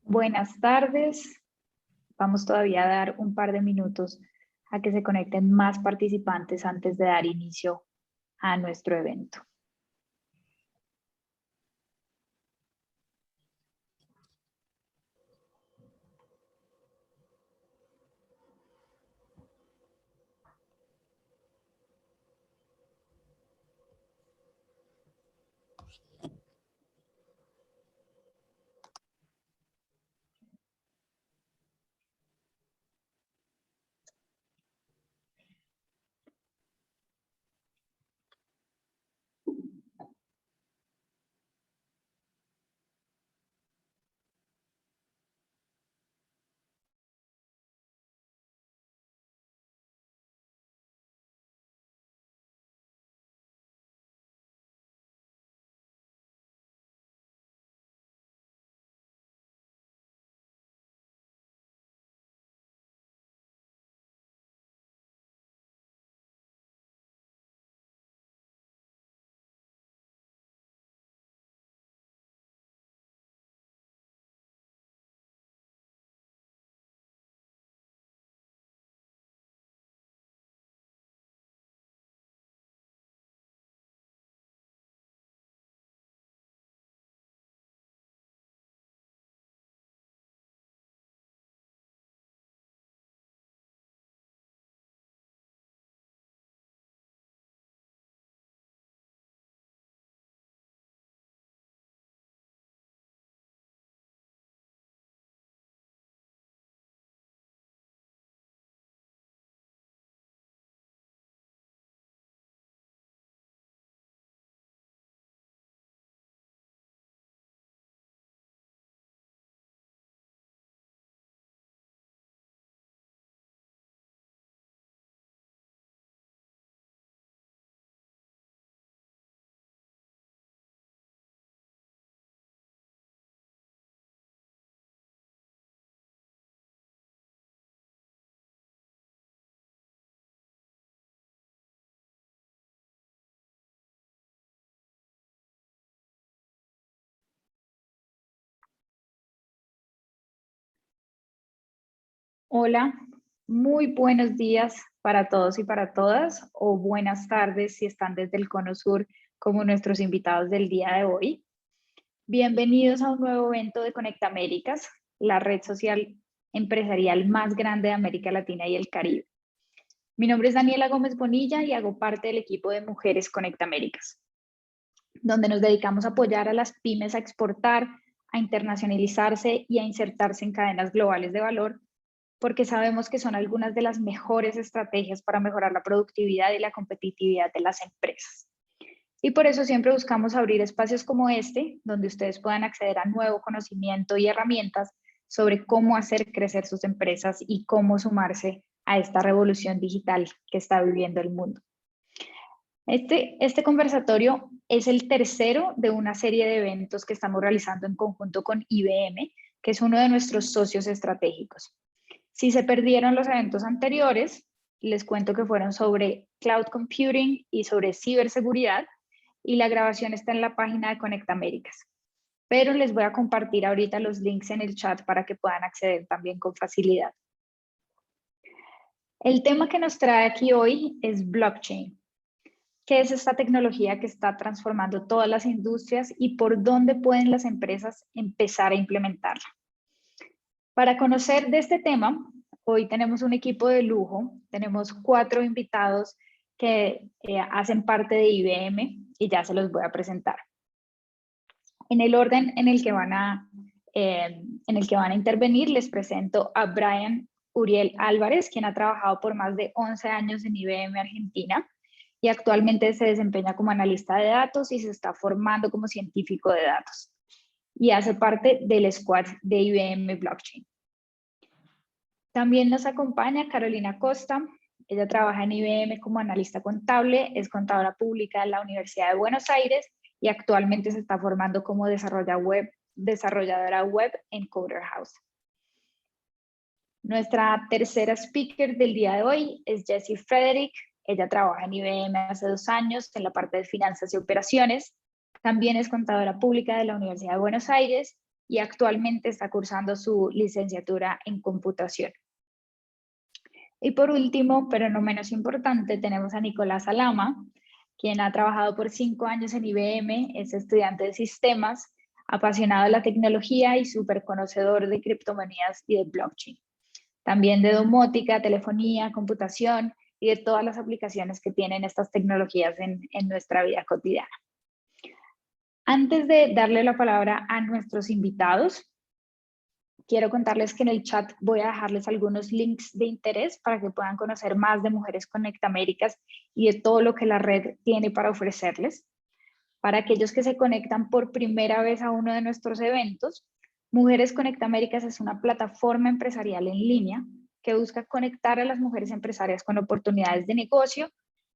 Buenas tardes. Vamos todavía a dar un par de minutos a que se conecten más participantes antes de dar inicio a nuestro evento. Hola, muy buenos días para todos y para todas, o buenas tardes si están desde el Cono Sur, como nuestros invitados del día de hoy. Bienvenidos a un nuevo evento de Conecta Américas, la red social empresarial más grande de América Latina y el Caribe. Mi nombre es Daniela Gómez Bonilla y hago parte del equipo de Mujeres Conecta Américas, donde nos dedicamos a apoyar a las pymes a exportar, a internacionalizarse y a insertarse en cadenas globales de valor, porque sabemos que son algunas de las mejores estrategias para mejorar la productividad y la competitividad de las empresas. Y por eso siempre buscamos abrir espacios como este, donde ustedes puedan acceder a nuevo conocimiento y herramientas sobre cómo hacer crecer sus empresas y cómo sumarse a esta revolución digital que está viviendo el mundo. Este conversatorio es el tercero de una serie de eventos que estamos realizando en conjunto con IBM, que es uno de nuestros socios estratégicos. Si se perdieron los eventos anteriores, les cuento que fueron sobre cloud computing y sobre ciberseguridad, y la grabación está en la página de Conecta Américas. Pero les voy a compartir ahorita los links en el chat para que puedan acceder también con facilidad. El tema que nos trae aquí hoy es blockchain. ¿Qué es esta tecnología que está transformando todas las industrias y por dónde pueden las empresas empezar a implementarla? Para conocer de este tema, hoy tenemos un equipo de lujo, tenemos 4 invitados que hacen parte de IBM y ya se los voy a presentar. En el orden en el que van a intervenir, les presento a Brian Uriel Álvarez, quien ha trabajado por más de 11 años en IBM Argentina y actualmente se desempeña como analista de datos y se está formando como científico de datos y hace parte del squad de IBM Blockchain. También nos acompaña Carolina Costa. Ella trabaja en IBM como analista contable, es contadora pública en la Universidad de Buenos Aires y actualmente se está formando como desarrolladora desarrolladora web en Coder House. Nuestra tercera speaker del día de hoy es Jessie Frederick. Ella trabaja en IBM hace 2 años en la parte de finanzas y operaciones. También es contadora pública de la Universidad de Buenos Aires y actualmente está cursando su licenciatura en computación. Y por último, pero no menos importante, tenemos a Nicolás Alama, quien ha trabajado por 5 años en IBM, es estudiante de sistemas, apasionado de la tecnología y súper conocedor de criptomonedas y de blockchain. También de domótica, telefonía, computación y de todas las aplicaciones que tienen estas tecnologías en nuestra vida cotidiana. Antes de darle la palabra a nuestros invitados, quiero contarles que en el chat voy a dejarles algunos links de interés para que puedan conocer más de Mujeres Conecta Américas y de todo lo que la red tiene para ofrecerles. Para aquellos que se conectan por primera vez a uno de nuestros eventos, Mujeres Conecta Américas es una plataforma empresarial en línea que busca conectar a las mujeres empresarias con oportunidades de negocio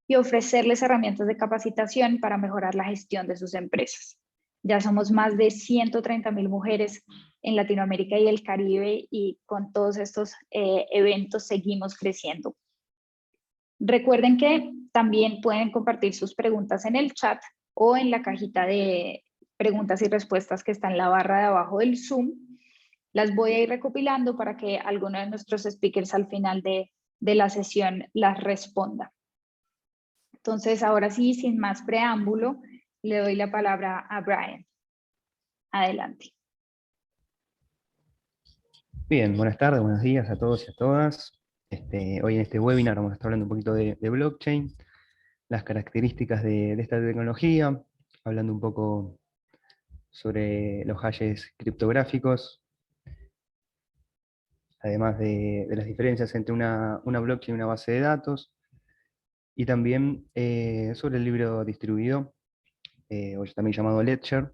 y ofrecerles herramientas de capacitación para mejorar la gestión de sus empresas. Ya somos más de 130,000 mujeres en Latinoamérica y el Caribe y con todos estos eventos seguimos creciendo. Recuerden que también pueden compartir sus preguntas en el chat o en la cajita de preguntas y respuestas que está en la barra de abajo del Zoom. Las voy a ir recopilando para que alguno de nuestros speakers al final de la sesión las responda. Entonces, ahora sí, sin más preámbulo, le doy la palabra a Brian. Adelante. Bien, buenas tardes, buenos días a todos y a todas. Hoy en este webinar vamos a estar hablando un poquito de blockchain, las características de esta tecnología, hablando un poco sobre los hashes criptográficos, además de las diferencias entre una blockchain y una base de datos, y también sobre el libro distribuido, hoy también llamado Ledger.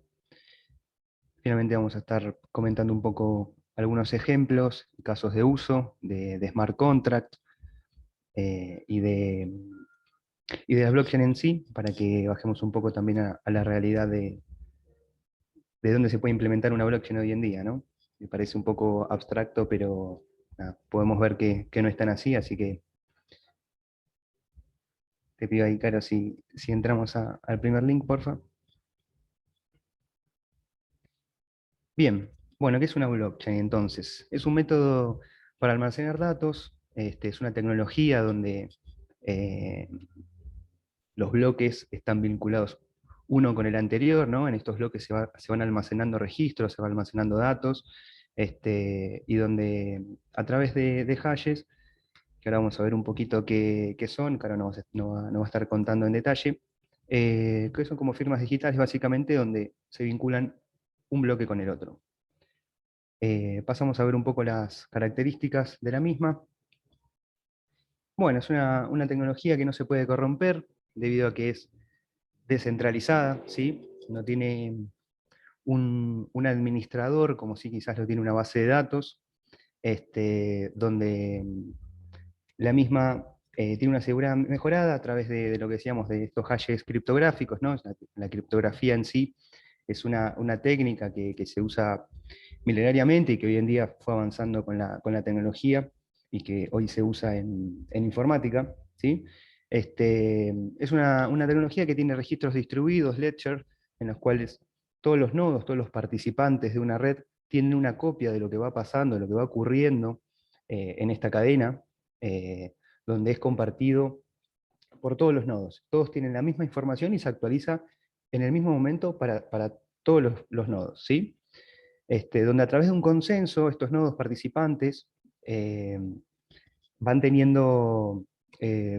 Finalmente vamos a estar comentando un poco algunos ejemplos, casos de uso de smart contract y de la blockchain en sí, para que bajemos un poco también a la realidad de dónde se puede implementar una blockchain hoy en día, ¿no? Me parece un poco abstracto, pero nada, podemos ver que no es tan así que te pido ahí, Caro, si entramos al primer link, porfa. Bien, bueno, ¿qué es una blockchain entonces? Es un método para almacenar datos, es una tecnología donde los bloques están vinculados uno con el anterior, ¿no? En estos bloques se van almacenando registros, se van almacenando datos, y donde a través de hashes, que ahora vamos a ver un poquito qué son, que ahora no va a estar contando en detalle, que son como firmas digitales básicamente donde se vinculan un bloque con el otro. Pasamos a ver un poco las características de la misma. Bueno, es una tecnología que no se puede corromper debido a que es descentralizada, ¿sí? No tiene un administrador, como si quizás lo tiene una base de datos, donde la misma tiene una seguridad mejorada a través de lo que decíamos de estos hashes criptográficos, ¿no? La criptografía en sí es una técnica que se usa milenariamente y que hoy en día fue avanzando con la tecnología y que hoy se usa en informática, ¿sí? Es una tecnología que tiene registros distribuidos, Ledger, en los cuales todos los nodos, todos los participantes de una red tienen una copia de lo que va pasando, de lo que va ocurriendo en esta cadena, donde es compartido por todos los nodos. Todos tienen la misma información y se actualiza en el mismo momento para todos los nodos, ¿sí? Donde a través de un consenso estos nodos participantes van teniendo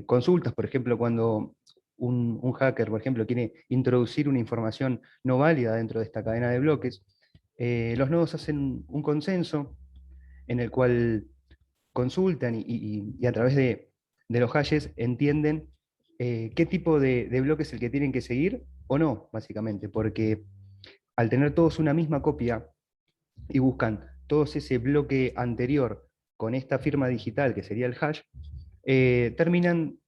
consultas, por ejemplo, cuando un hacker, por ejemplo, quiere introducir una información no válida dentro de esta cadena de bloques, los nodos hacen un consenso en el cual consultan y a través de los hashes entienden qué tipo de bloque es el que tienen que seguir o no, básicamente, porque al tener todos una misma copia y buscan todos ese bloque anterior con esta firma digital, que sería el hash, terminan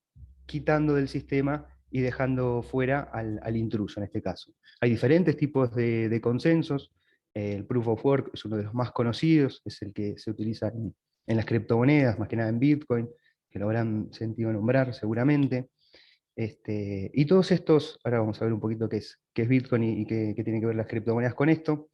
quitando del sistema y dejando fuera al intruso en este caso. Hay diferentes tipos de consensos, El Proof of Work es uno de los más conocidos, es el que se utiliza en las criptomonedas, más que nada en Bitcoin, que lo habrán sentido nombrar seguramente. Y todos estos, ahora vamos a ver un poquito qué es Bitcoin y qué tiene que ver las criptomonedas con esto.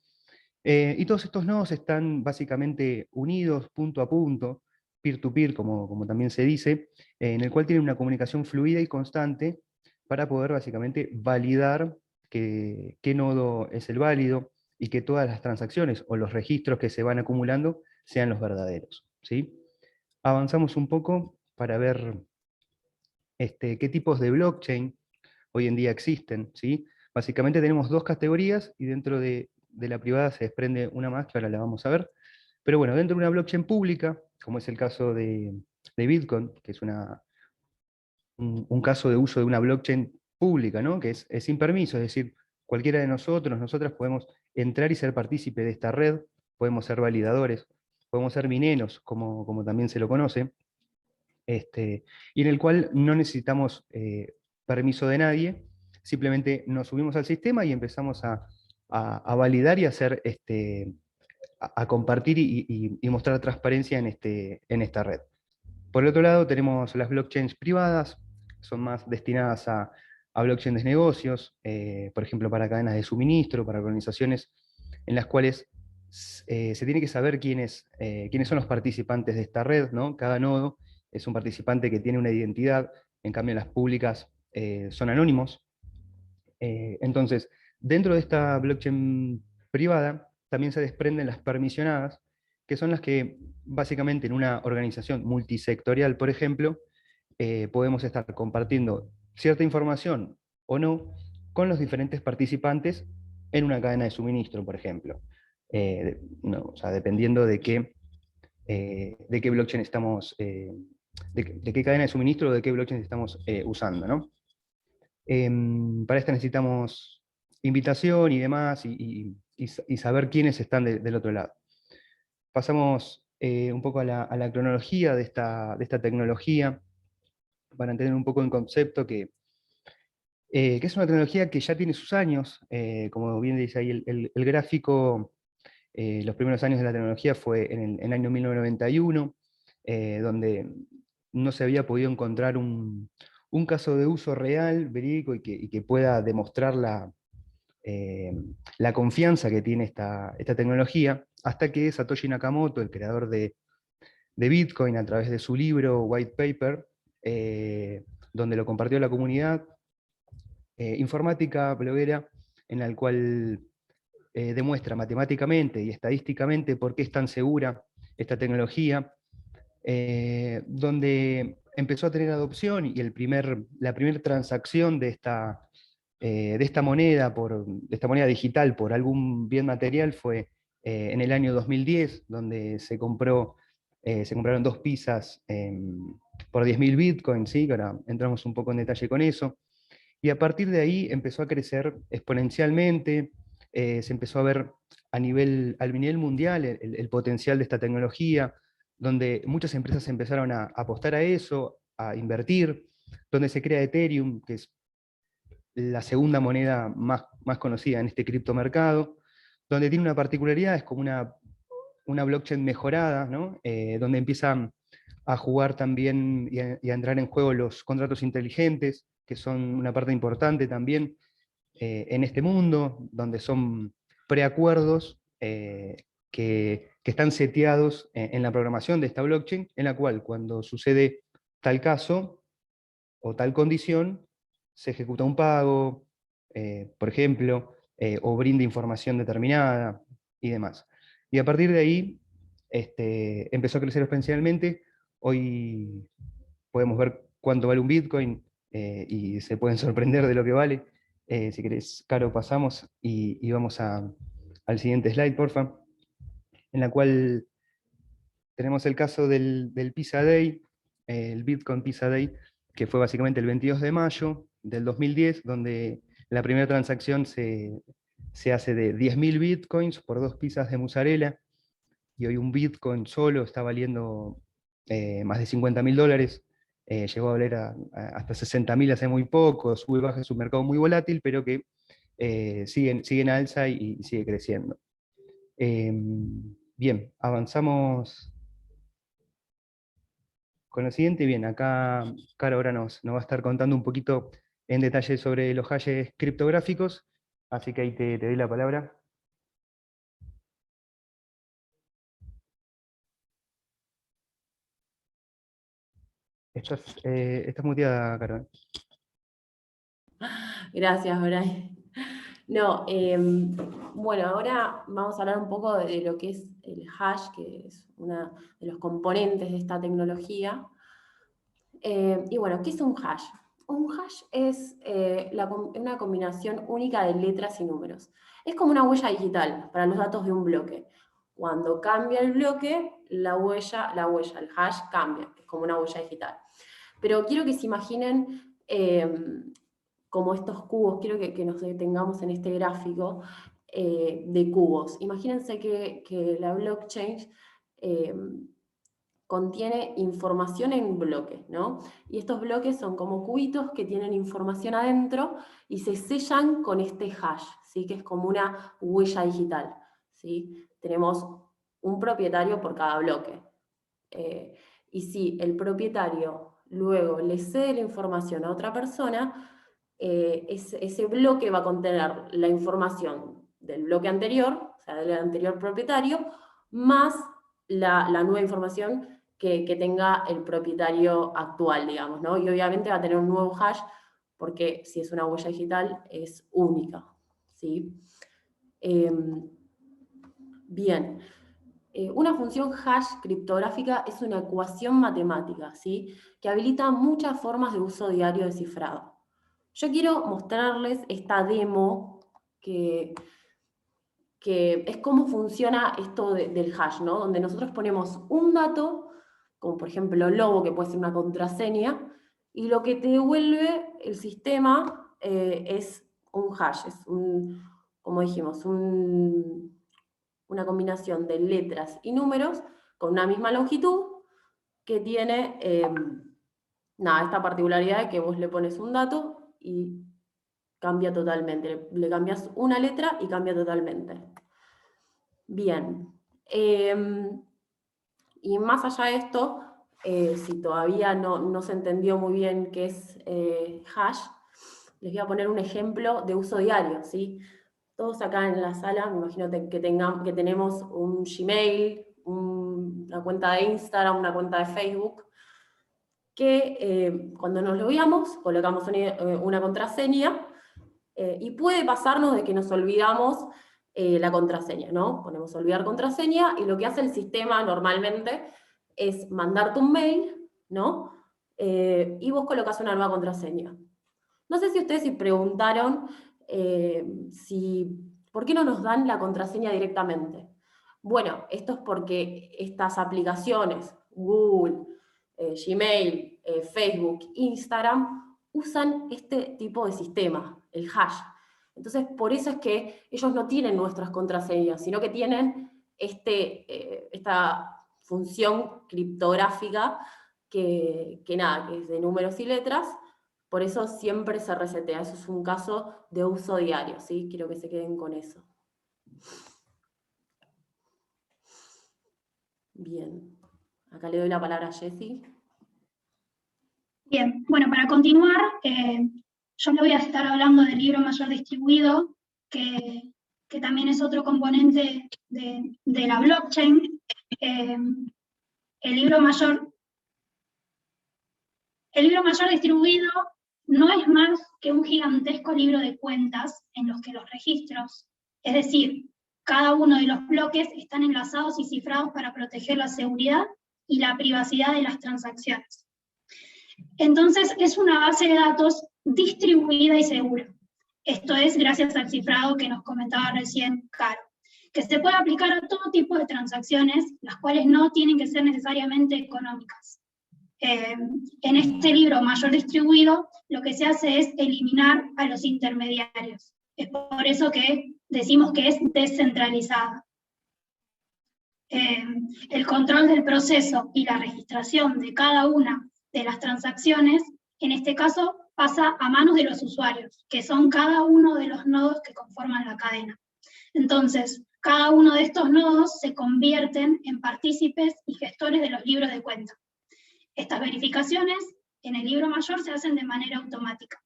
Y todos estos nodos están básicamente unidos punto a punto, peer-to-peer, como también se dice, en el cual tienen una comunicación fluida y constante para poder básicamente validar qué nodo es el válido y que todas las transacciones o los registros que se van acumulando sean los verdaderos, ¿sí? Avanzamos un poco para ver qué tipos de blockchain hoy en día existen, ¿sí? Básicamente tenemos dos categorías y dentro de la privada se desprende una más que ahora la vamos a ver. Pero bueno, dentro de una blockchain pública, como es el caso de Bitcoin, que es un caso de uso de una blockchain pública, ¿no? Que es sin permiso, es decir, cualquiera de nosotros, nosotras podemos entrar y ser partícipe de esta red, podemos ser validadores, podemos ser mineros, como también se lo conoce, y en el cual no necesitamos permiso de nadie, simplemente nos subimos al sistema y empezamos a validar y a hacer a compartir y mostrar transparencia en esta red. Por el otro lado tenemos las blockchains privadas, son más destinadas a blockchains de negocios, por ejemplo para cadenas de suministro, para organizaciones en las cuales se tiene que saber quiénes son los participantes de esta red, ¿no? Cada nodo es un participante que tiene una identidad, en cambio las públicas son anónimos. Entonces, dentro de esta blockchain privada, también se desprenden las permisionadas, que son las que básicamente en una organización multisectorial, por ejemplo, podemos estar compartiendo cierta información o no con los diferentes participantes en una cadena de suministro, por ejemplo. No, o sea, dependiendo de qué blockchain estamos, de qué cadena de suministro o de qué blockchain estamos usando, ¿no? Para esto necesitamos invitación y demás, y saber quiénes están del otro lado. Pasamos un poco a la cronología de esta tecnología, para entender un poco el concepto que es una tecnología que ya tiene sus años, como bien dice ahí el gráfico. Los primeros años de la tecnología fue en el año 1991, donde no se había podido encontrar un caso de uso real, verídico, y que pueda demostrar eh, la confianza que tiene esta tecnología, hasta que Satoshi Nakamoto, el creador de Bitcoin, a través de su libro White Paper, donde lo compartió la comunidad informática bloguera, en el cual demuestra matemáticamente y estadísticamente por qué es tan segura esta tecnología, donde empezó a tener adopción y la primera transacción de esta moneda, de esta moneda digital por algún bien material fue en el año 2010, donde se compraron dos pizzas por 10.000 bitcoins, ¿sí? Ahora entramos un poco en detalle con eso. Y a partir de ahí empezó a crecer exponencialmente, se empezó a ver a nivel mundial el potencial de esta tecnología, donde muchas empresas empezaron a apostar a eso, a invertir, donde se crea Ethereum, que es la segunda moneda más conocida en este criptomercado, donde tiene una particularidad, es como una blockchain mejorada, ¿no? Donde empiezan a jugar también y a entrar en juego los contratos inteligentes, que son una parte importante también en este mundo, donde son preacuerdos que están seteados en la programación de esta blockchain, en la cual cuando sucede tal caso o tal condición, se ejecuta un pago, por ejemplo, o brinda información determinada y demás. Y a partir de ahí empezó a crecer exponencialmente. Hoy podemos ver cuánto vale un Bitcoin y se pueden sorprender de lo que vale. Si querés, Caro, pasamos y vamos al siguiente slide, porfa, en la cual tenemos el caso del Pizza Day, el Bitcoin Pizza Day, que fue básicamente el 22 de mayo del 2010, donde la primera transacción se hace de 10.000 bitcoins por dos pizzas de mozzarella, y hoy un bitcoin solo está valiendo más de $50.000. Llegó a valer hasta 60.000 hace muy poco, sube y baja, es un mercado muy volátil, pero que sigue en alza y sigue creciendo. Bien, avanzamos con lo siguiente. Bien, acá Caro ahora nos va a estar contando un poquito en detalle sobre los hashes criptográficos, así que ahí te doy la palabra. Estás muteada, Caro. Gracias, Brian. No, bueno, ahora vamos a hablar un poco de lo que es el hash, que es uno de los componentes de esta tecnología. Y bueno, ¿qué es un hash? Un hash es una combinación única de letras y números. Es como una huella digital para los datos de un bloque. Cuando cambia el bloque, el hash cambia, es como una huella digital. Pero quiero que se imaginen como estos cubos, quiero que nos detengamos en este gráfico de cubos. Imagínense que la blockchain contiene información en bloques, ¿no? Y estos bloques son como cubitos que tienen información adentro y se sellan con este hash, ¿sí? Que es como una huella digital, ¿sí? Tenemos un propietario por cada bloque. Y si el propietario luego le cede la información a otra persona, ese bloque va a contener la información del bloque anterior, o sea, del anterior propietario, más la nueva información que tenga el propietario actual, digamos, ¿no? Y obviamente va a tener un nuevo hash, porque si es una huella digital, es única, ¿sí? Bien. Una función hash criptográfica es una ecuación matemática, ¿sí? Que habilita muchas formas de uso diario de cifrado. Yo quiero mostrarles esta demo que es cómo funciona esto del hash, ¿no? Donde nosotros ponemos un dato, como por ejemplo lobo, que puede ser una contraseña, y lo que te devuelve el sistema es un hash, es como dijimos, una combinación de letras y números con una misma longitud que tiene esta particularidad de que vos le pones un dato y cambia totalmente. Le cambias una letra y cambia totalmente. Bien. Y más allá de esto, si todavía no se entendió muy bien qué es hash, les voy a poner un ejemplo de uso diario, ¿sí? Todos acá en la sala, me imagino que tenemos un Gmail, una cuenta de Instagram, una cuenta de Facebook, que cuando nos logueamos colocamos una contraseña y puede pasarnos de que nos olvidamos la contraseña, ¿no? Ponemos olvidar contraseña y lo que hace el sistema normalmente es mandarte un mail, ¿no? Y vos colocas una nueva contraseña. No sé si ustedes se preguntaron ¿por qué no nos dan la contraseña directamente? Bueno, esto es porque estas aplicaciones, Google, Gmail, Facebook, Instagram, usan este tipo de sistema, el hash. Entonces, por eso es que ellos no tienen nuestras contraseñas, sino que tienen esta función criptográfica que es de números y letras. Por eso siempre se resetea. Eso es un caso de uso diario, ¿sí? Quiero que se queden con eso. Bien. Acá le doy la palabra a Jessie. Bien, bueno, para continuar, yo le voy a estar hablando del libro mayor distribuido, que también es otro componente de la blockchain. El libro mayor distribuido no es más que un gigantesco libro de cuentas en los que los registros, es decir, cada uno de los bloques están enlazados y cifrados para proteger la seguridad y la privacidad de las transacciones. Entonces, es una base de datos distribuida y segura. Esto es gracias al cifrado que nos comentaba recién Caro, que se puede aplicar a todo tipo de transacciones, las cuales no tienen que ser necesariamente económicas. En este libro mayor distribuido, lo que se hace es eliminar a los intermediarios. Es por eso que decimos que es descentralizada. El control del proceso y la registración de cada una de las transacciones, en este caso, pasa a manos de los usuarios, que son cada uno de los nodos que conforman la cadena. Entonces, cada uno de estos nodos se convierten en partícipes y gestores de los libros de cuenta. Estas verificaciones en el libro mayor se hacen de manera automática.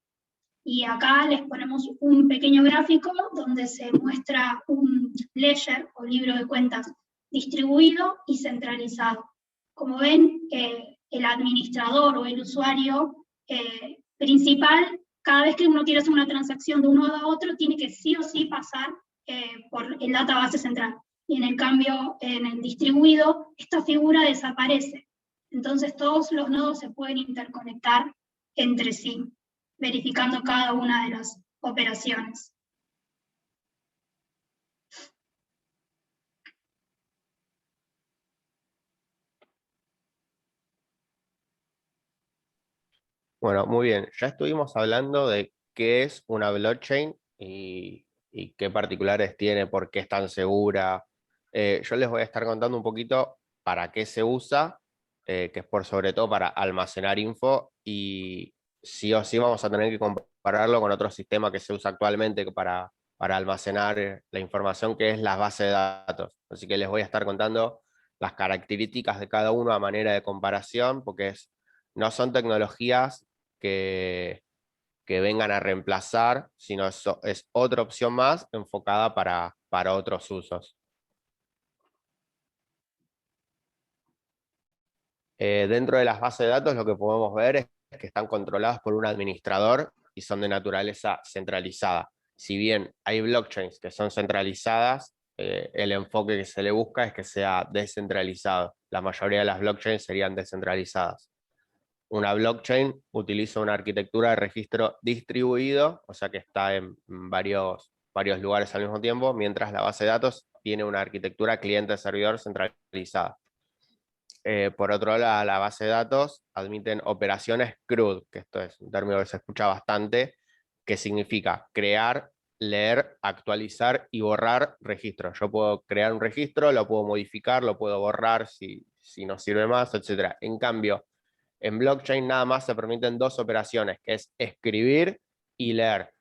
Y acá les ponemos un pequeño gráfico donde se muestra un ledger o libro de cuentas distribuido y centralizado. Como ven, el administrador o el usuario principal, cada vez que uno quiere hacer una transacción de un nodo a otro, tiene que sí o sí pasar por el database central. Y en el cambio, en el distribuido, esta figura desaparece. Entonces todos los nodos se pueden interconectar entre sí, verificando cada una de las operaciones. Bueno, muy bien. Ya estuvimos hablando de qué es una blockchain y qué particulares tiene, por qué es tan segura. Yo les voy a estar contando un poquito para qué se usa, que es por sobre todo para almacenar info y sí o sí vamos a tener que compararlo con otro sistema que se usa actualmente para almacenar la información, que es las bases de datos. Así que les voy a estar contando las características de cada uno a manera de comparación, porque no son tecnologías que, que vengan a reemplazar, sino es otra opción más enfocada para otros usos. Dentro de las bases de datos lo que podemos ver es que están controladas por un administrador y son de naturaleza centralizada. Si bien hay blockchains que son centralizadas, el enfoque que se le busca es que sea descentralizado. La mayoría de las blockchains serían descentralizadas. Una blockchain utiliza una arquitectura de registro distribuido, o sea que está en varios lugares al mismo tiempo, mientras la base de datos tiene una arquitectura cliente-servidor centralizada. Por otro lado, la base de datos admiten operaciones CRUD, que esto es un término que se escucha bastante, que significa crear, leer, actualizar y borrar registros. Yo puedo crear un registro, lo puedo modificar, lo puedo borrar si no sirve más, etc. En cambio, en blockchain nada más se permiten dos operaciones, que es escribir y leer.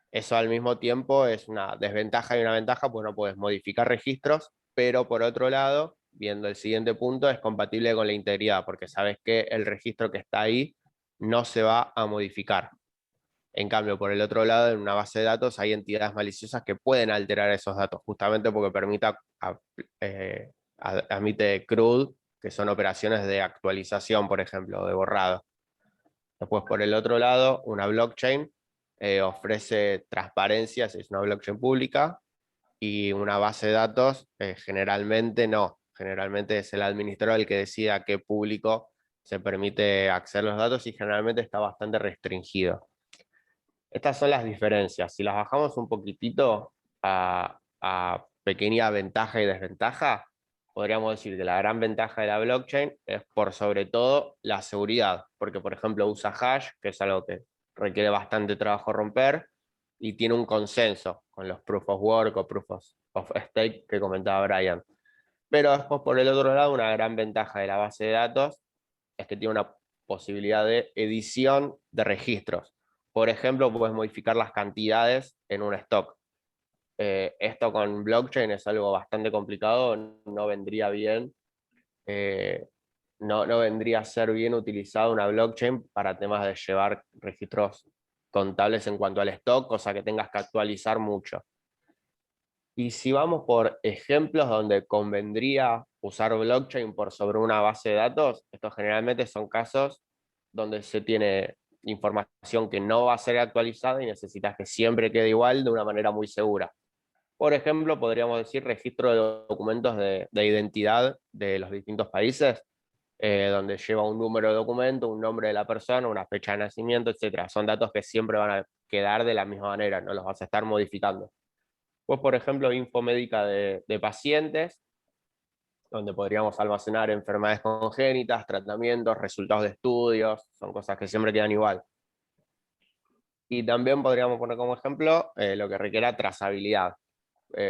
Eso al mismo tiempo es una desventaja y una ventaja, pues no puedes modificar registros, pero por otro lado, viendo el siguiente punto, es compatible con la integridad, porque sabes que el registro que está ahí no se va a modificar. En cambio, por el otro lado, en una base de datos hay entidades maliciosas que pueden alterar esos datos, justamente porque admite CRUD, que son operaciones de actualización, por ejemplo, de borrado. Después, por el otro lado, una blockchain ofrece transparencia si es una blockchain pública, y una base de datos generalmente no. Generalmente es el administrador el que decide a qué público se permite acceder a los datos y generalmente está bastante restringido. Estas son las diferencias. Si las bajamos un poquitito a pequeña ventaja y desventaja, podríamos decir que la gran ventaja de la blockchain es por sobre todo la seguridad, porque por ejemplo usa hash, que es algo que requiere bastante trabajo romper, y tiene un consenso con los proof of work o proof of stake que comentaba Brian. Pero después por el otro lado, una gran ventaja de la base de datos es que tiene una posibilidad de edición de registros. Por ejemplo, puedes modificar las cantidades en un stock. Esto con blockchain es algo bastante complicado, no vendría bien, no vendría a ser bien utilizado una blockchain para temas de llevar registros contables en cuanto al stock, cosa que tengas que actualizar mucho. Y si vamos por ejemplos donde convendría usar blockchain por sobre una base de datos, estos generalmente son casos donde se tiene información que no va a ser actualizada y necesitas que siempre quede igual de una manera muy segura. Por ejemplo, podríamos decir registro de documentos de identidad de los distintos países, donde lleva un número de documento, un nombre de la persona, una fecha de nacimiento, etc. Son datos que siempre van a quedar de la misma manera, no los vas a estar modificando. Pues, por ejemplo, info médica de pacientes, donde podríamos almacenar enfermedades congénitas, tratamientos, resultados de estudios, son cosas que siempre quedan igual. Y también podríamos poner como ejemplo lo que requiera trazabilidad.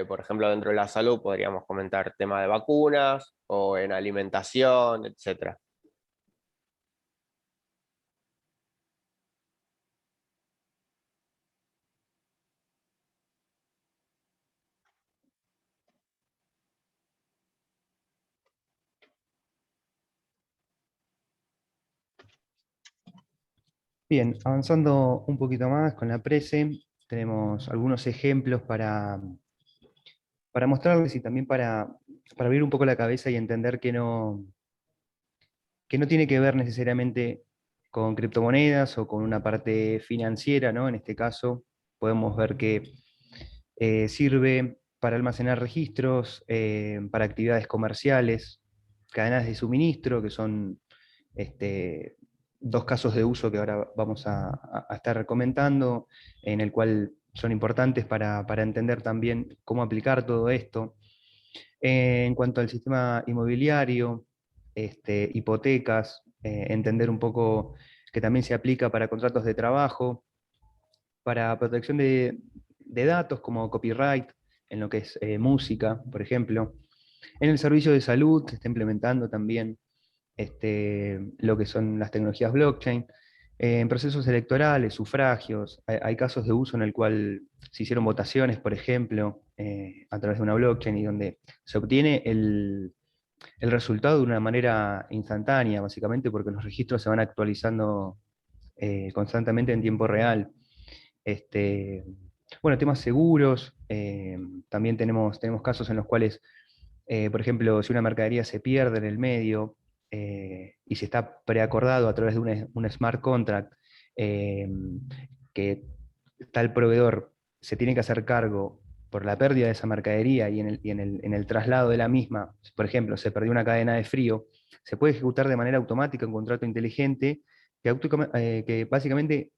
Por ejemplo, dentro de la salud podríamos comentar tema de vacunas o en alimentación, etc. Bien, avanzando un poquito más con la prese, tenemos algunos ejemplos para mostrarles y también para abrir un poco la cabeza y entender que no tiene que ver necesariamente con criptomonedas o con una parte financiera, ¿no? En este caso, podemos ver que sirve para almacenar registros, para actividades comerciales, cadenas de suministro, que son dos casos de uso que ahora vamos a estar comentando, en el cual son importantes para entender también cómo aplicar todo esto. En cuanto al sistema inmobiliario, hipotecas, entender un poco que también se aplica para contratos de trabajo, para protección de datos como copyright, en lo que es música, por ejemplo. En el servicio de salud se está implementando también lo que son las tecnologías blockchain. En procesos electorales, sufragios, hay casos de uso en el cual se hicieron votaciones, por ejemplo, a través de una blockchain y donde se obtiene el resultado de una manera instantánea, básicamente porque los registros se van actualizando constantemente en tiempo real. Bueno, temas seguros, también tenemos casos en los cuales, por ejemplo, si una mercadería se pierde en el medio y si está preacordado a través de un smart contract, eh, que tal proveedor se tiene que hacer cargo por la pérdida de esa mercadería y en el traslado de la misma, por ejemplo, se perdió una cadena de frío, se puede ejecutar de manera automática un contrato inteligente que básicamente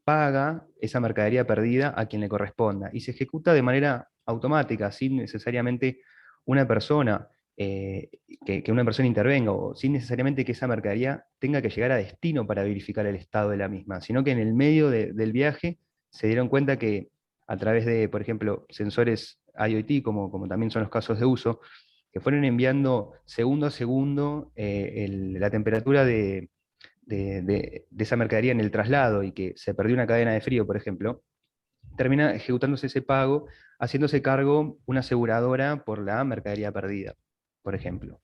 paga esa mercadería perdida a quien le corresponda y se ejecuta de manera automática, sin necesariamente una persona, que una persona intervenga, o sin necesariamente que esa mercadería tenga que llegar a destino para verificar el estado de la misma, sino que en el medio del viaje se dieron cuenta que a través de, por ejemplo, sensores IoT, como también son los casos de uso, que fueron enviando segundo a segundo la temperatura de esa mercadería en el traslado y que se perdió una cadena de frío, por ejemplo, termina ejecutándose ese pago, haciéndose cargo una aseguradora por la mercadería perdida, por ejemplo.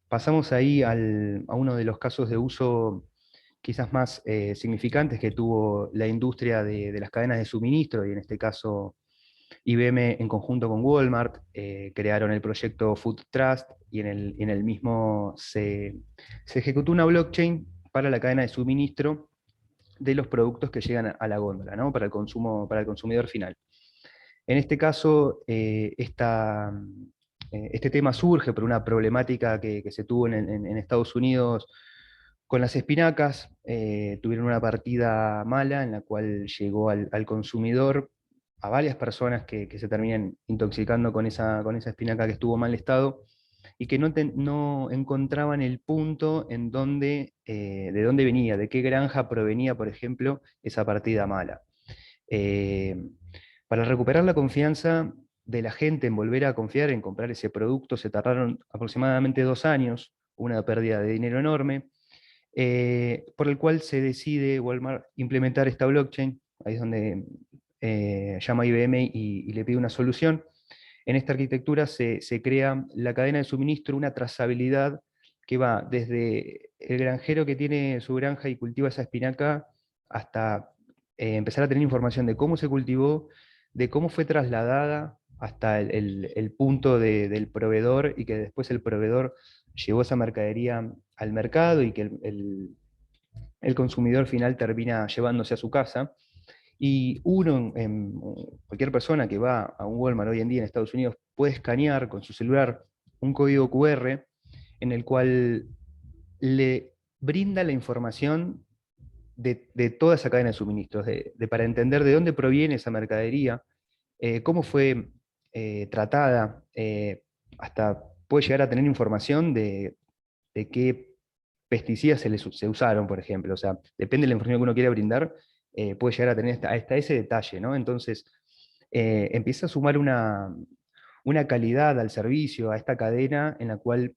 Pasamos ahí a uno de los casos de uso quizás más significantes que tuvo la industria de las cadenas de suministro, y en este caso IBM en conjunto con Walmart crearon el proyecto Food Trust y en el mismo se ejecutó una blockchain para la cadena de suministro de los productos que llegan a la góndola, ¿no? Para el consumo, para el consumidor final. En este caso, este tema surge por una problemática que se tuvo en Estados Unidos con las espinacas. Tuvieron una partida mala en la cual llegó al consumidor, a varias personas que se terminan intoxicando con esa espinaca que estuvo en mal estado y que no encontraban el punto en donde, de dónde venía, de qué granja provenía, por ejemplo, esa partida mala. Para recuperar la confianza de la gente en volver a confiar en comprar ese producto, se tardaron aproximadamente 2 años, una pérdida de dinero enorme, por el cual se decide Walmart implementar esta blockchain. Ahí es donde llama a IBM y le pide una solución. En esta arquitectura se crea la cadena de suministro, una trazabilidad que va desde el granjero que tiene su granja y cultiva esa espinaca hasta empezar a tener información de cómo se cultivó, de cómo fue trasladada hasta el punto del proveedor, y que después el proveedor llevó esa mercadería al mercado y que el consumidor final termina llevándose a su casa. Y cualquier persona que va a un Walmart hoy en día en Estados Unidos puede escanear con su celular un código QR en el cual le brinda la información de toda esa cadena de suministros, para entender de dónde proviene esa mercadería, cómo fue tratada, hasta puede llegar a tener información de qué pesticidas se usaron, por ejemplo. O sea, depende de la información que uno quiera brindar, puede llegar a tener hasta ese detalle, ¿no? Entonces, empieza a sumar una calidad al servicio, a esta cadena en la cual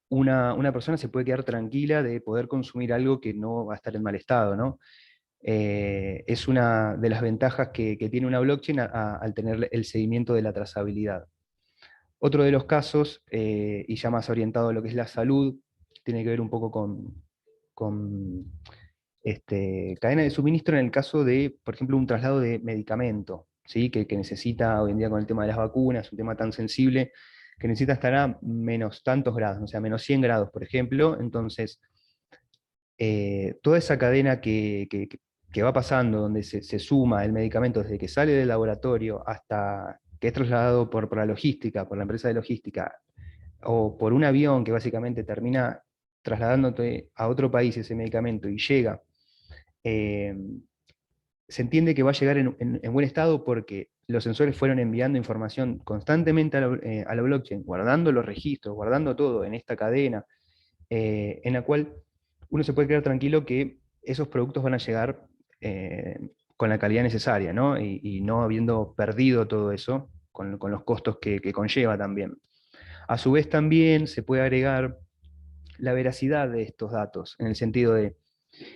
una persona se puede quedar tranquila de poder consumir algo que no va a estar en mal estado, ¿no? Es una de las ventajas que tiene una blockchain al tener el seguimiento de la trazabilidad. Otro de los casos, y ya más orientado a lo que es la salud, tiene que ver un poco con cadena de suministro en el caso de, por ejemplo, un traslado de medicamento, ¿sí? que necesita hoy en día con el tema de las vacunas, un tema tan sensible, que necesita estar a menos tantos grados, o sea, menos 100 grados, por ejemplo. Entonces, toda esa cadena que va pasando, donde se suma el medicamento desde que sale del laboratorio hasta que es trasladado por la logística, por la empresa de logística, o por un avión que básicamente termina trasladándote a otro país ese medicamento y llega, eh, se entiende que va a llegar en buen estado porque los sensores fueron enviando información constantemente a la blockchain, guardando los registros, guardando todo en esta cadena, en la cual uno se puede quedar tranquilo que esos productos van a llegar con la calidad necesaria, ¿no? Y no habiendo perdido todo eso con los costos que conlleva también. A su vez también se puede agregar la veracidad de estos datos, en el sentido de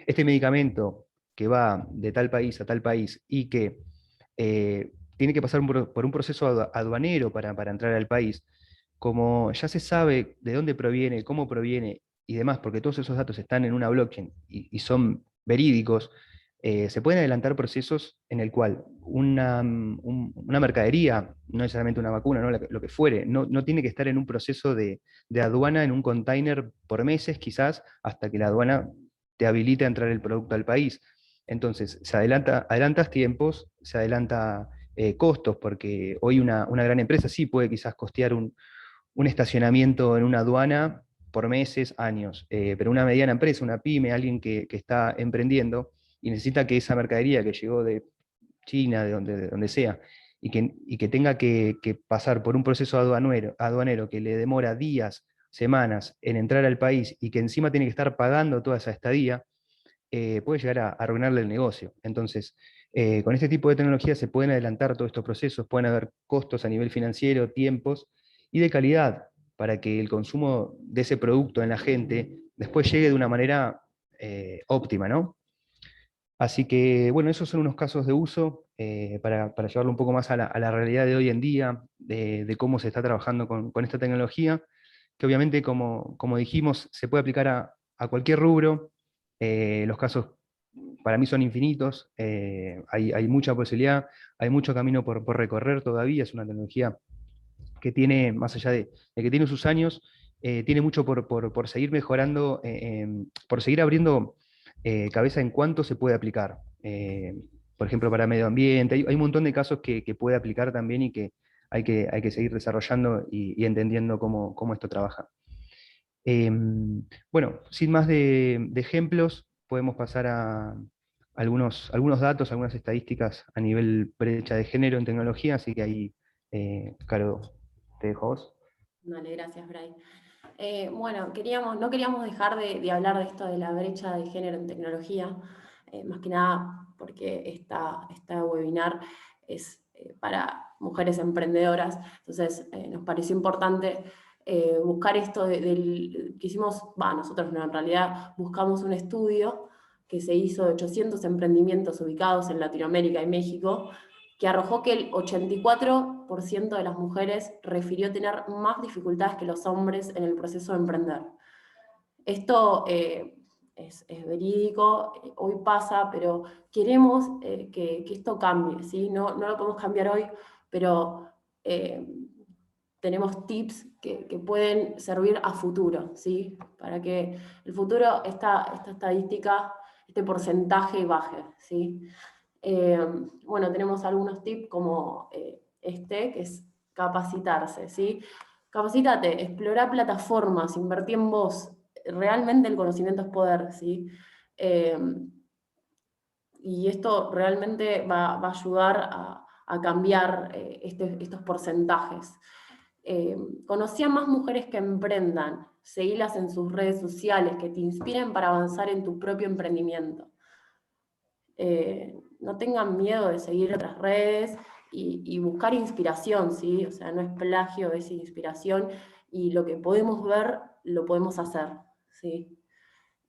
este medicamento que va de tal país a tal país y que tiene que pasar por un proceso aduanero para entrar al país, como ya se sabe de dónde proviene, cómo proviene y demás, porque todos esos datos están en una blockchain y son verídicos, se pueden adelantar procesos en el cual una mercadería, no necesariamente una vacuna, ¿no? Lo que fuere, no tiene que estar en un proceso de aduana en un container por meses, quizás, hasta que la aduana te habilita a entrar el producto al país. Entonces, adelantas tiempos, se adelanta costos, porque hoy una gran empresa sí puede quizás costear un estacionamiento en una aduana por meses, años, pero una mediana empresa, una pyme, alguien que está emprendiendo y necesita que esa mercadería que llegó de China, de donde sea, y que tenga que pasar por un proceso aduanero que le demora días, semanas en entrar al país y que encima tiene que estar pagando toda esa estadía, puede llegar a arruinarle el negocio. Entonces, con este tipo de tecnología se pueden adelantar todos estos procesos, pueden haber costos a nivel financiero, tiempos y de calidad para que el consumo de ese producto en la gente después llegue de una manera óptima, ¿no? Así que, bueno, esos son unos casos de uso para llevarlo un poco más a la realidad de hoy en día, de cómo se está trabajando con esta tecnología, que obviamente, como dijimos, se puede aplicar a cualquier rubro. Los casos para mí son infinitos, hay mucha posibilidad, hay mucho camino por recorrer todavía, es una tecnología que tiene, más allá de que tiene sus años, tiene mucho por seguir mejorando, por seguir abriendo cabeza en cuánto se puede aplicar. Por ejemplo, para medio ambiente, hay un montón de casos que puede aplicar también y que hay que seguir desarrollando y entendiendo cómo esto trabaja. Bueno, sin más de ejemplos, podemos pasar a algunos datos, algunas estadísticas a nivel brecha de género en tecnología, así que ahí, Caro, te dejo a vos. Dale, gracias, Bray. Bueno, no queríamos dejar de hablar de esto de la brecha de género en tecnología, más que nada porque esta webinar es para mujeres emprendedoras, entonces nos pareció importante buscar esto que hicimos, nosotros no, en realidad buscamos un estudio que se hizo de 800 emprendimientos ubicados en Latinoamérica y México, que arrojó que el 84% de las mujeres refirió tener más dificultades que los hombres en el proceso de emprender. Esto es verídico, hoy pasa, pero queremos que esto cambie, ¿sí? No lo podemos cambiar hoy, pero tenemos tips que pueden servir a futuro, ¿sí? Para que el futuro, esta estadística, este porcentaje baje, ¿sí? Bueno, tenemos algunos tips como que es capacitarse, ¿sí? Capacitate, explora plataformas, invertí en vos. Realmente el conocimiento es poder, ¿sí? Y esto realmente va a ayudar a cambiar estos porcentajes. Conocí a más mujeres que emprendan, seguilas en sus redes sociales, que te inspiren para avanzar en tu propio emprendimiento. No tengan miedo de seguir otras redes y buscar inspiración, ¿sí? O sea, no es plagio, es inspiración, y lo que podemos ver, lo podemos hacer, ¿sí?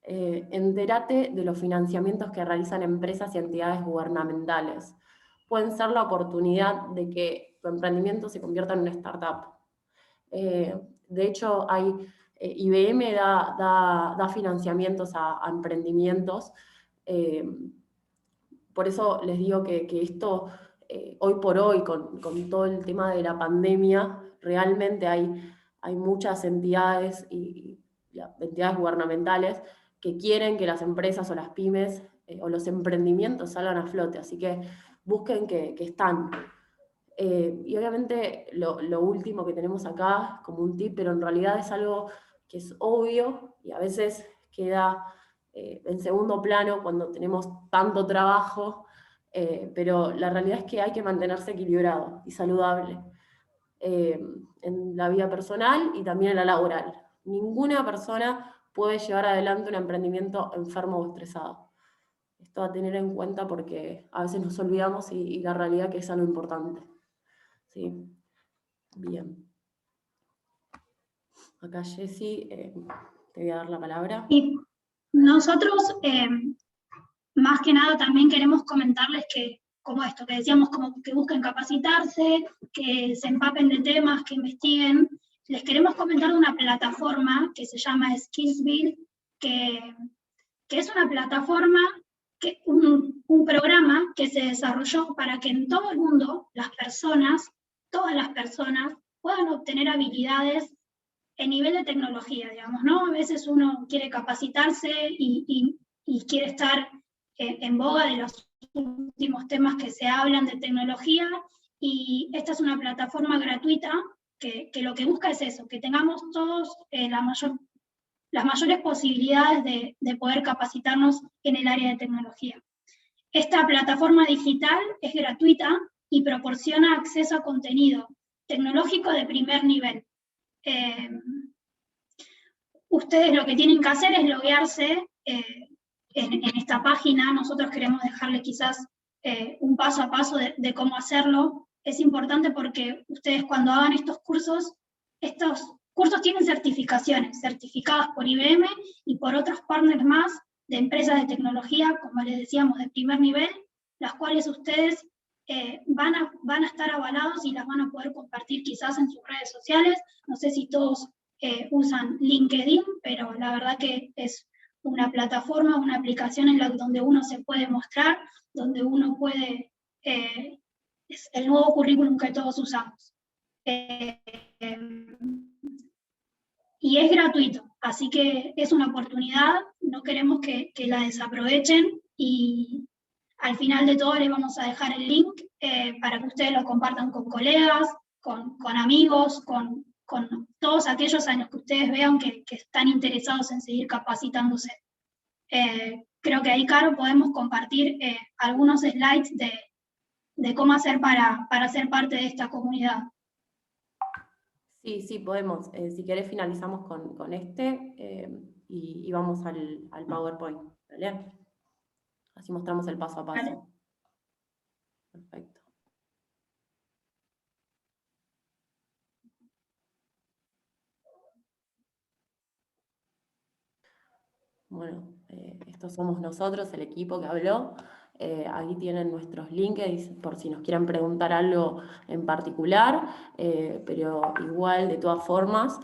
Entérate de los financiamientos que realizan empresas y entidades gubernamentales. Pueden ser la oportunidad de que tu emprendimiento se convierta en una startup. De hecho, IBM da financiamientos a emprendimientos Por eso les digo que esto, hoy por hoy, con todo el tema de la pandemia, realmente hay muchas entidades y entidades gubernamentales que quieren que las empresas o las pymes o los emprendimientos salgan a flote, así que busquen que están. Y obviamente lo último que tenemos acá como un tip, pero en realidad es algo que es obvio y a veces queda en segundo plano cuando tenemos tanto trabajo, pero la realidad es que hay que mantenerse equilibrado y saludable en la vida personal y también en la laboral. Ninguna persona puede llevar adelante un emprendimiento enfermo o estresado. Esto a tener en cuenta porque a veces nos olvidamos y la realidad que es algo importante. ¿Sí? Bien. Acá, Jessy, te voy a dar la palabra. Y nosotros, más que nada, también queremos comentarles que, como esto, que decíamos, como que busquen capacitarse, que se empapen de temas, que investiguen. Les queremos comentar de una plataforma que se llama Skillsville, que es una plataforma, un programa que se desarrolló para que en todo el mundo las personas, todas las personas, puedan obtener habilidades en nivel de tecnología, digamos, ¿no? A veces uno quiere capacitarse y quiere estar en boga de los últimos temas que se hablan de tecnología, y esta es una plataforma gratuita que lo que busca es eso, que tengamos todos las mayores posibilidades de poder capacitarnos en el área de tecnología. Esta plataforma digital es gratuita y proporciona acceso a contenido tecnológico de primer nivel. Ustedes lo que tienen que hacer es loguearse en esta página. Nosotros queremos dejarles quizás un paso a paso de cómo hacerlo. Es importante porque ustedes, cuando hagan estos cursos tienen certificaciones, certificadas por IBM y por otros partners más de empresas de tecnología, como les decíamos, de primer nivel, las cuales ustedes van a estar avalados y las van a poder compartir quizás en sus redes sociales. No sé si todos usan LinkedIn, pero la verdad que es una plataforma, una aplicación donde uno se puede mostrar, donde uno puede, es el nuevo currículum que todos usamos. Y es gratuito, así que es una oportunidad, no queremos que la desaprovechen, y al final de todo les vamos a dejar el link para que ustedes lo compartan con colegas, con amigos, con todos aquellos a los que ustedes vean que están interesados en seguir capacitándose. Creo que ahí, Caro, podemos compartir algunos slides de cómo hacer para ser parte de esta comunidad. Sí, podemos. Si querés finalizamos con este y vamos al PowerPoint, ¿vale? Así mostramos el paso a paso. Vale. Perfecto. Bueno, estos somos nosotros, el equipo que habló. Ahí tienen nuestros links por si nos quieren preguntar algo en particular, pero igual, de todas formas,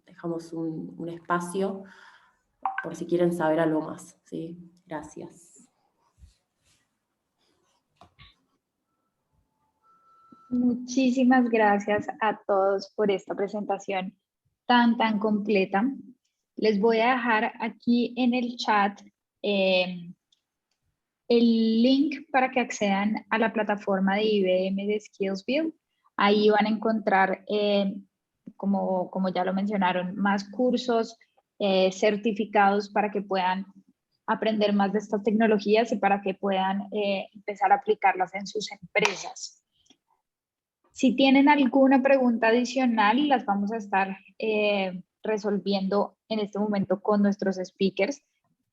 dejamos un espacio por si quieren saber algo más. ¿Sí? Gracias. Muchísimas gracias a todos por esta presentación tan completa. Les voy a dejar aquí en el chat el link para que accedan a la plataforma de IBM de Skillsville. Ahí van a encontrar, como ya lo mencionaron, más cursos, certificados para que puedan aprender más de estas tecnologías y para que puedan empezar a aplicarlas en sus empresas. Si tienen alguna pregunta adicional, las vamos a estar resolviendo en este momento con nuestros speakers.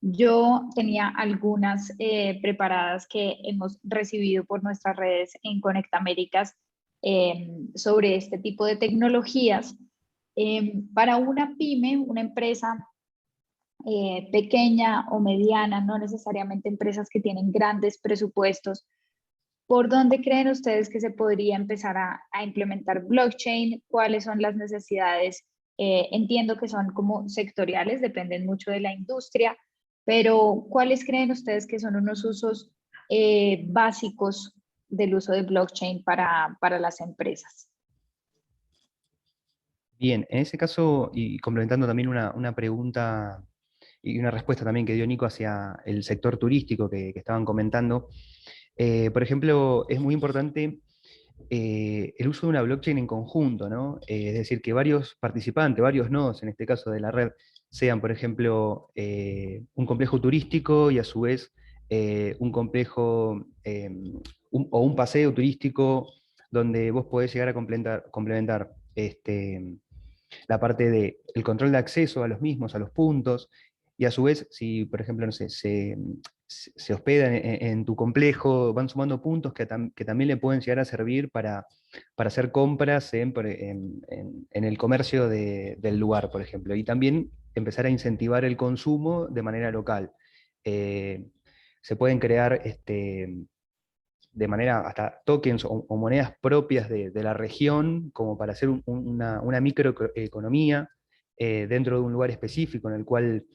Yo tenía algunas preparadas que hemos recibido por nuestras redes en Conecta Américas sobre este tipo de tecnologías. Para una pyme, una empresa pequeña o mediana, no necesariamente empresas que tienen grandes presupuestos, ¿por dónde creen ustedes que se podría empezar a implementar blockchain? ¿Cuáles son las necesidades? Entiendo que son como sectoriales, dependen mucho de la industria, pero ¿cuáles creen ustedes que son unos usos básicos del uso de blockchain para las empresas? Bien, en ese caso, y complementando también una pregunta y una respuesta también que dio Nico hacia el sector turístico que estaban comentando, por ejemplo, es muy importante el uso de una blockchain en conjunto, ¿no? Es decir, que varios participantes, varios nodos, en este caso de la red, sean, por ejemplo, un complejo turístico y a su vez un complejo o un paseo turístico donde vos podés llegar a complementar la parte del control de acceso a los mismos, a los puntos, y a su vez, si por ejemplo, no sé, se hospedan en tu complejo, van sumando puntos que también le pueden llegar a servir para hacer compras en el comercio del lugar, por ejemplo, y también empezar a incentivar el consumo de manera local. Se pueden crear de manera hasta tokens o monedas propias de la región, como para hacer una microeconomía dentro de un lugar específico en el cual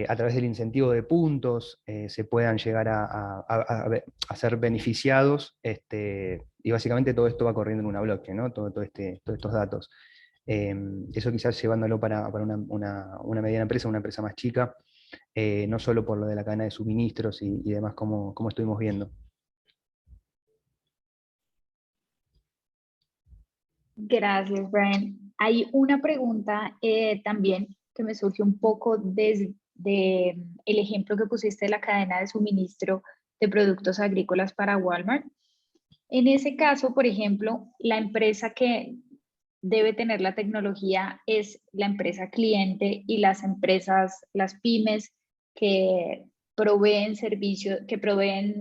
a través del incentivo de puntos se puedan llegar a ser beneficiados, y básicamente todo esto va corriendo en una blockchain, ¿no? Todos estos datos. Eso quizás llevándolo para una mediana empresa, una empresa más chica, no solo por lo de la cadena de suministros y demás, como estuvimos viendo. Gracias, Brian. Hay una pregunta también que me surge un poco desde el ejemplo que pusiste de la cadena de suministro de productos agrícolas para Walmart. En ese caso, por ejemplo, la empresa que debe tener la tecnología es la empresa cliente y las empresas, las pymes que proveen servicios, que proveen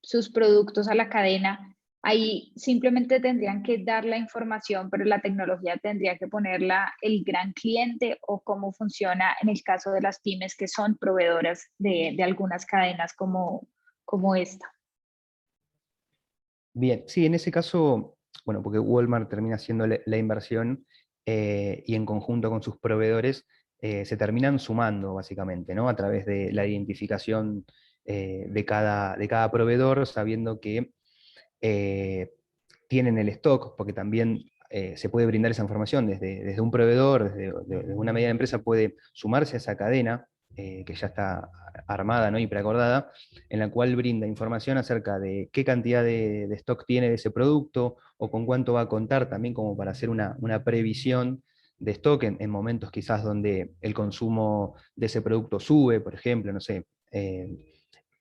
sus productos a la cadena. Ahí simplemente tendrían que dar la información, pero la tecnología tendría que ponerla el gran cliente, o cómo funciona en el caso de las pymes que son proveedoras de algunas cadenas como esta. Bien, sí, en ese caso, bueno, porque Walmart termina haciendo la inversión y en conjunto con sus proveedores se terminan sumando básicamente, ¿no? A través de la identificación de cada proveedor, sabiendo que tienen el stock, porque también se puede brindar esa información desde un proveedor, desde una mediana empresa puede sumarse a esa cadena que ya está armada, ¿no? Y preacordada, en la cual brinda información acerca de qué cantidad de stock tiene de ese producto, o con cuánto va a contar, también como para hacer una previsión de stock en momentos quizás donde el consumo de ese producto sube, por ejemplo, no sé,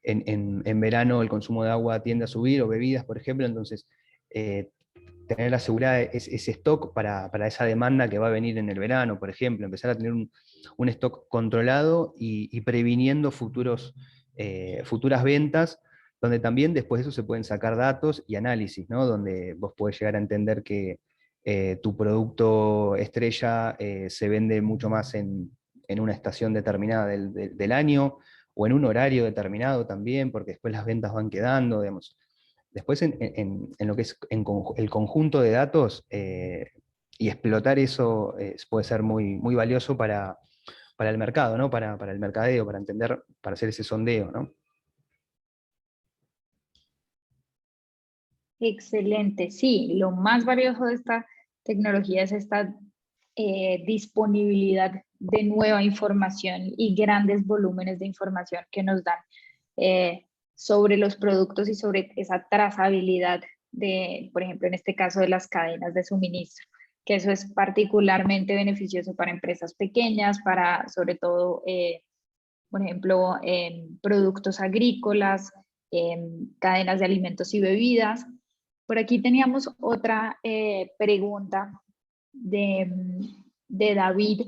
en verano el consumo de agua tiende a subir, o bebidas, por ejemplo, entonces tener asegurada ese stock para esa demanda que va a venir en el verano, por ejemplo, empezar a tener un stock controlado y previniendo futuras ventas, donde también después de eso se pueden sacar datos y análisis, ¿no? Donde vos podés llegar a entender que tu producto estrella se vende mucho más en una estación determinada del año, o en un horario determinado también, porque después las ventas van quedando, digamos. Después en lo que es el conjunto de datos, y explotar eso puede ser muy valioso para el mercado, ¿no? Para el mercadeo, para entender, para hacer ese sondeo, ¿no? Excelente, sí, lo más valioso de esta tecnología es esta disponibilidad de nueva información y grandes volúmenes de información que nos dan sobre los productos y sobre esa trazabilidad de, por ejemplo, en este caso de las cadenas de suministro, que eso es particularmente beneficioso para empresas pequeñas, para sobre todo, por ejemplo, productos agrícolas, cadenas de alimentos y bebidas. Por aquí teníamos otra pregunta de David,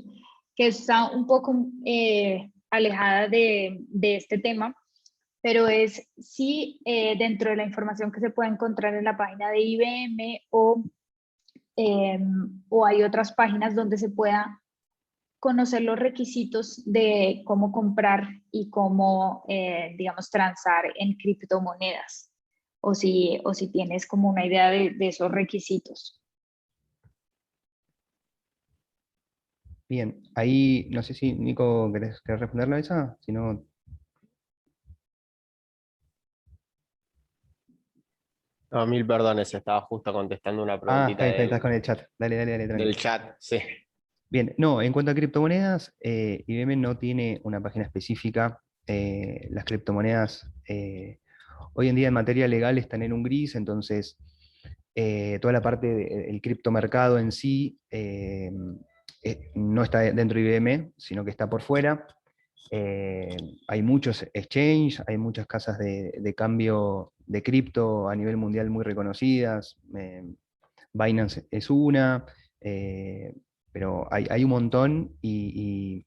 que está un poco alejada de este tema, pero es si dentro de la información que se puede encontrar en la página de IBM o hay otras páginas donde se pueda conocer los requisitos de cómo comprar y cómo, digamos, transar en criptomonedas, o si tienes como una idea de esos requisitos. Bien, ahí no sé si Nico querés responderlo a esa, si no. No, mil perdones, estaba justo contestando una Ah, preguntita estás con el chat. Dale, dale, dale, tranqui. del chat, sí. Bien, no, en cuanto a criptomonedas, IBM no tiene una página específica. Las criptomonedas hoy en día en materia legal están en un gris, entonces toda la parte del criptomercado en sí no está dentro de IBM, sino que está por fuera. Hay muchos exchanges, hay muchas casas de cambio de cripto a nivel mundial muy reconocidas. Binance es una, eh, pero hay un montón y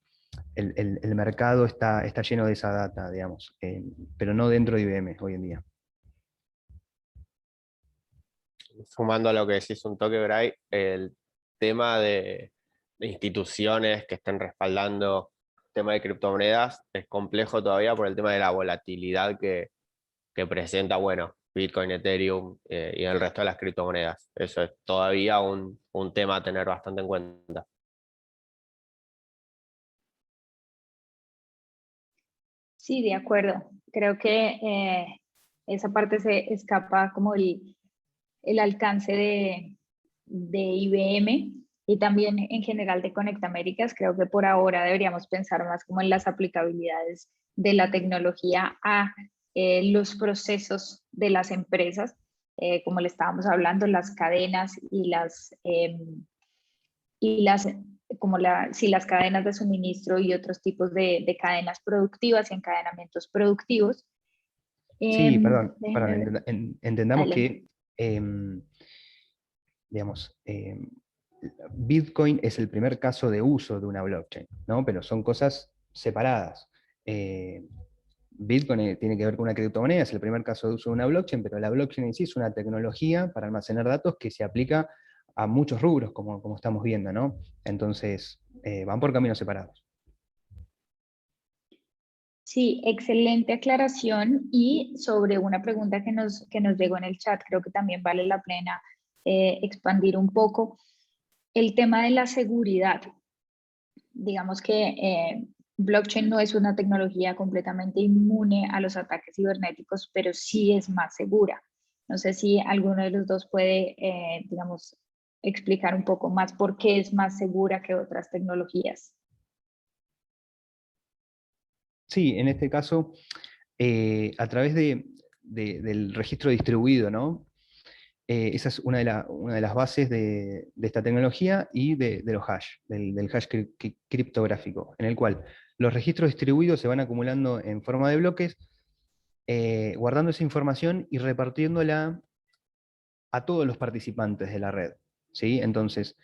el mercado está lleno de esa data, digamos, pero no dentro de IBM hoy en día. Sumando a lo que decís un toque, Bray, el tema de instituciones que estén respaldando el tema de criptomonedas es complejo todavía por el tema de la volatilidad que presenta, bueno, Bitcoin, Ethereum y el resto de las criptomonedas. Eso es todavía un tema a tener bastante en cuenta. Sí, de acuerdo. Creo que esa parte se escapa como el alcance de IBM y también en general de Conecta Américas. Creo que por ahora deberíamos pensar más como en las aplicabilidades de la tecnología a los procesos de las empresas, como le estábamos hablando, las cadenas y las como sí, las cadenas de suministro y otros tipos de cadenas productivas y encadenamientos productivos. Sí, perdón, Déjenme ver. entendamos Adelante. que, digamos, Bitcoin es el primer caso de uso de una blockchain, ¿no? Pero son cosas separadas. Eh, Bitcoin tiene que ver con una criptomoneda, es el primer caso de uso de una blockchain, pero la blockchain en sí es una tecnología para almacenar datos que se aplica a muchos rubros, como estamos viendo, ¿no? Entonces, van por caminos separados. Sí, excelente aclaración. Y sobre una pregunta que nos llegó en el chat, creo que también vale la pena expandir un poco el tema de la seguridad. Digamos que blockchain no es una tecnología completamente inmune a los ataques cibernéticos, pero sí es más segura. No sé si alguno de los dos puede, digamos, explicar un poco más por qué es más segura que otras tecnologías. Sí, en este caso, a través del registro distribuido, ¿no? Esa es una de las bases de esta tecnología y de los hash, del hash criptográfico, en el cual los registros distribuidos se van acumulando en forma de bloques, guardando esa información y repartiéndola a todos los participantes de la red. ¿Sí? Entonces,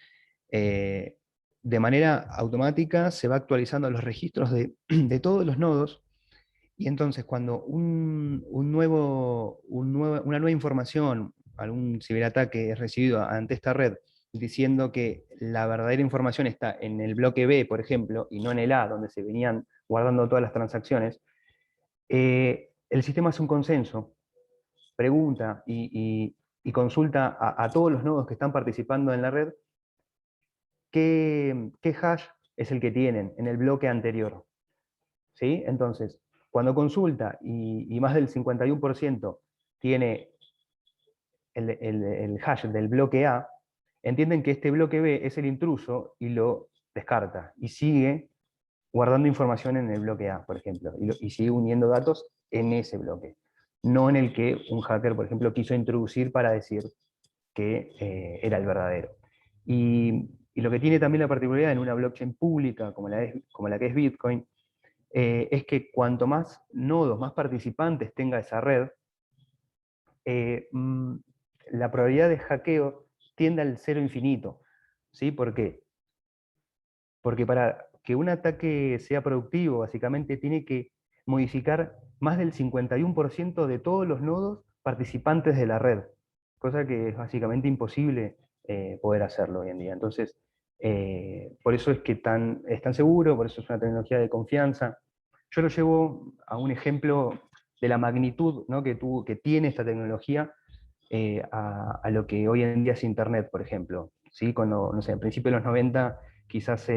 de manera automática se va actualizando los registros de todos los nodos. Y entonces cuando una nueva información, algún ciberataque es recibido ante esta red diciendo que la verdadera información está en el bloque B, por ejemplo, y no en el A, donde se venían guardando todas las transacciones, el sistema hace un consenso, pregunta y consulta a todos los nodos que están participando en la red qué hash es el que tienen en el bloque anterior. ¿Sí? Entonces, cuando consulta y más del 51% tiene el hash del bloque A, entienden que este bloque B es el intruso y lo descarta y sigue guardando información en el bloque A, por ejemplo, y sigue uniendo datos en ese bloque, no en el que un hacker, por ejemplo, quiso introducir para decir que era el verdadero. Y lo que tiene también la particularidad en una blockchain pública como la que es Bitcoin, es que cuanto más nodos, más participantes tenga esa red, la probabilidad de hackeo tiende al cero infinito. ¿Sí? ¿Por qué? Porque para que un ataque sea productivo, básicamente tiene que modificar más del 51% de todos los nodos participantes de la red, cosa que es básicamente imposible poder hacerlo hoy en día. Entonces, por eso es que es tan seguro, por eso es una tecnología de confianza. Yo lo llevo a un ejemplo de la magnitud, ¿no? que tiene esta tecnología a lo que hoy en día es Internet, por ejemplo. ¿Sí? Cuando, no sé, a principios de los 90 quizás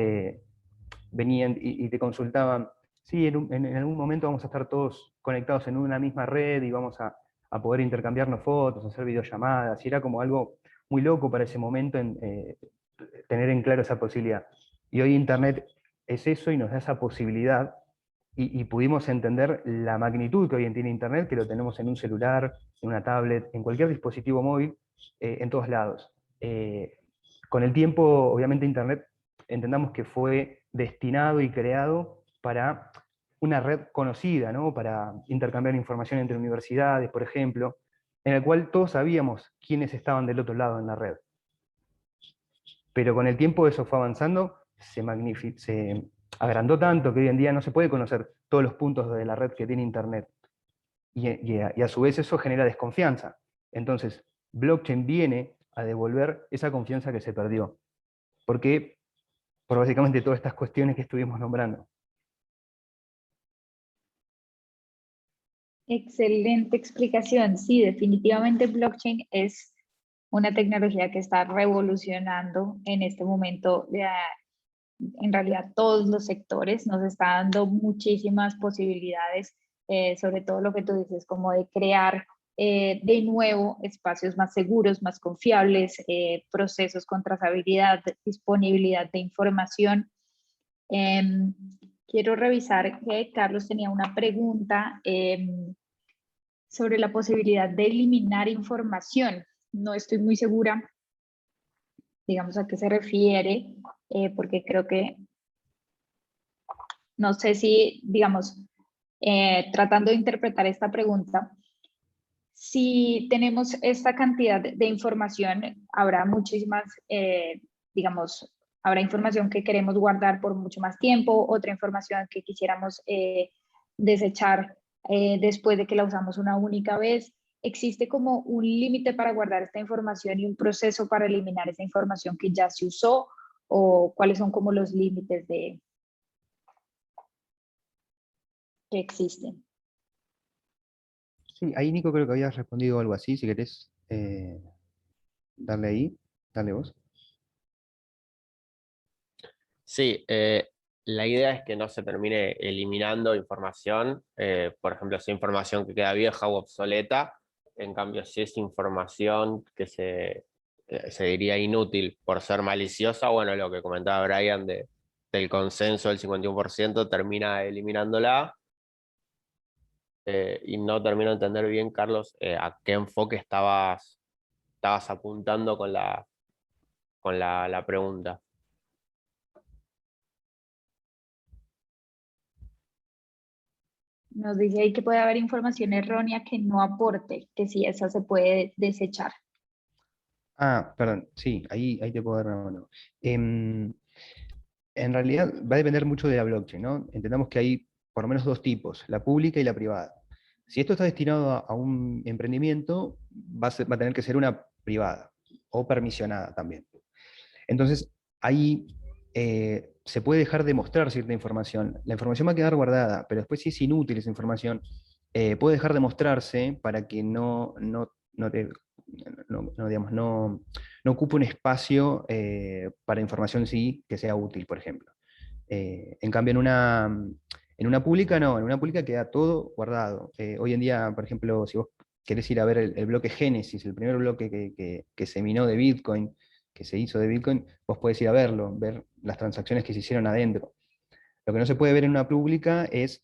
venían y te consultaban, sí, en algún momento vamos a estar todos conectados en una misma red y vamos a poder intercambiarnos fotos, hacer videollamadas, y era como algo muy loco para ese momento tener en claro esa posibilidad. Y hoy Internet es eso y nos da esa posibilidad, y pudimos entender la magnitud que hoy en tiene Internet, que lo tenemos en un celular, en una tablet, en cualquier dispositivo móvil, en todos lados. Con el tiempo, obviamente, Internet entendamos que fue destinado y creado para una red conocida, ¿no? Para intercambiar información entre universidades, por ejemplo, en el cual todos sabíamos quiénes estaban del otro lado en la red. Pero con el tiempo eso fue avanzando, se agrandó tanto que hoy en día no se puede conocer todos los puntos de la red que tiene Internet. Y a su vez eso genera desconfianza. Entonces, blockchain viene a devolver esa confianza que se perdió. Porque, por básicamente todas estas cuestiones que estuvimos nombrando. Excelente explicación. Sí, definitivamente blockchain es una tecnología que está revolucionando en este momento, en realidad, todos los sectores. Nos está dando muchísimas posibilidades, sobre todo lo que tú dices, como de crear de nuevo espacios más seguros, más confiables, procesos con trazabilidad, disponibilidad de información. Quiero revisar que Carlos tenía una pregunta sobre la posibilidad de eliminar información. No estoy muy segura, digamos, a qué se refiere, porque creo que, no sé si, digamos, tratando de interpretar esta pregunta, si tenemos esta cantidad de información, habrá muchísimas, digamos, habrá información que queremos guardar por mucho más tiempo, otra información que quisiéramos desechar después de que la usamos una única vez. ¿Existe como un límite para guardar esta información y un proceso para eliminar esa información que ya se usó? ¿O cuáles son como los límites que existen? Sí, ahí Nico creo que habías respondido algo así, si querés darle ahí, dale vos. Sí, la idea es que no se termine eliminando información, por ejemplo, si hay información que queda vieja o obsoleta, en cambio, si es información que se diría inútil por ser maliciosa, bueno, lo que comentaba Brian del consenso del 51% termina eliminándola. Y no termino de entender bien, Carlos, a qué enfoque estabas apuntando con la pregunta. Nos dice ahí que puede haber información errónea que no aporte, que si esa se puede desechar. Ah, perdón, sí, ahí te puedo dar una mano. En realidad va a depender mucho de la blockchain, ¿no? Entendamos que hay por lo menos dos tipos, la pública y la privada. Si esto está destinado a un emprendimiento, va a tener que ser una privada o permisionada también. Entonces, ahí se puede dejar de mostrar cierta información. La información va a quedar guardada, pero después si es inútil esa información, puede dejar de mostrarse para que digamos, no ocupe un espacio para información sí que sea útil, por ejemplo. En cambio, en una pública no, en una pública queda todo guardado. Hoy en día, por ejemplo, si vos querés ir a ver el bloque Génesis, el primer bloque que se minó de Bitcoin, que se hizo de Bitcoin, vos podés ir a verlo, ver las transacciones que se hicieron adentro. Lo que no se puede ver en una pública es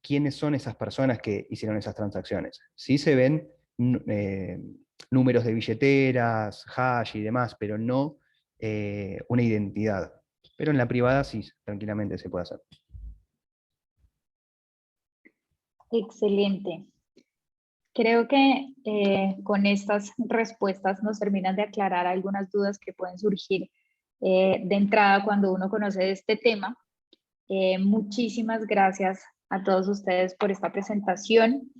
quiénes son esas personas que hicieron esas transacciones. Sí se ven números de billeteras, hash y demás, pero no una identidad. Pero en la privada sí, tranquilamente se puede hacer. Excelente. Creo que con estas respuestas nos terminan de aclarar algunas dudas que pueden surgir de entrada cuando uno conoce este tema. Muchísimas gracias a todos ustedes por esta presentación.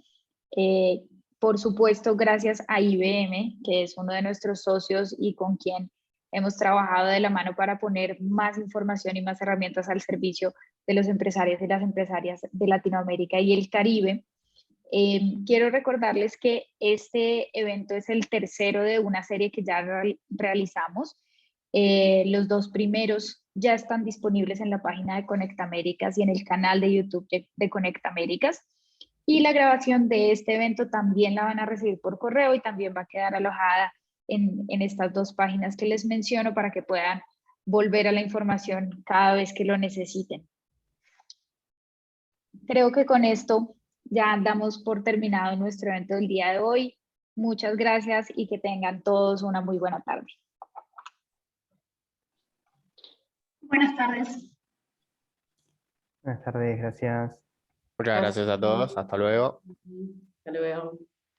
Por supuesto, gracias a IBM, que es uno de nuestros socios y con quien hemos trabajado de la mano para poner más información y más herramientas al servicio de los empresarios y las empresarias de Latinoamérica y el Caribe. Quiero recordarles que este evento es el tercero de una serie que ya realizamos. Los dos primeros ya están disponibles en la página de Conecta Américas y en el canal de YouTube de Conecta Américas. Y la grabación de este evento también la van a recibir por correo y también va a quedar alojada en estas dos páginas que les menciono para que puedan volver a la información cada vez que lo necesiten. Creo que con esto ya damos por terminado nuestro evento del día de hoy. Muchas gracias y que tengan todos una muy buena tarde. Buenas tardes. Buenas tardes, gracias. Muchas gracias a todos. Hasta luego. Hasta luego.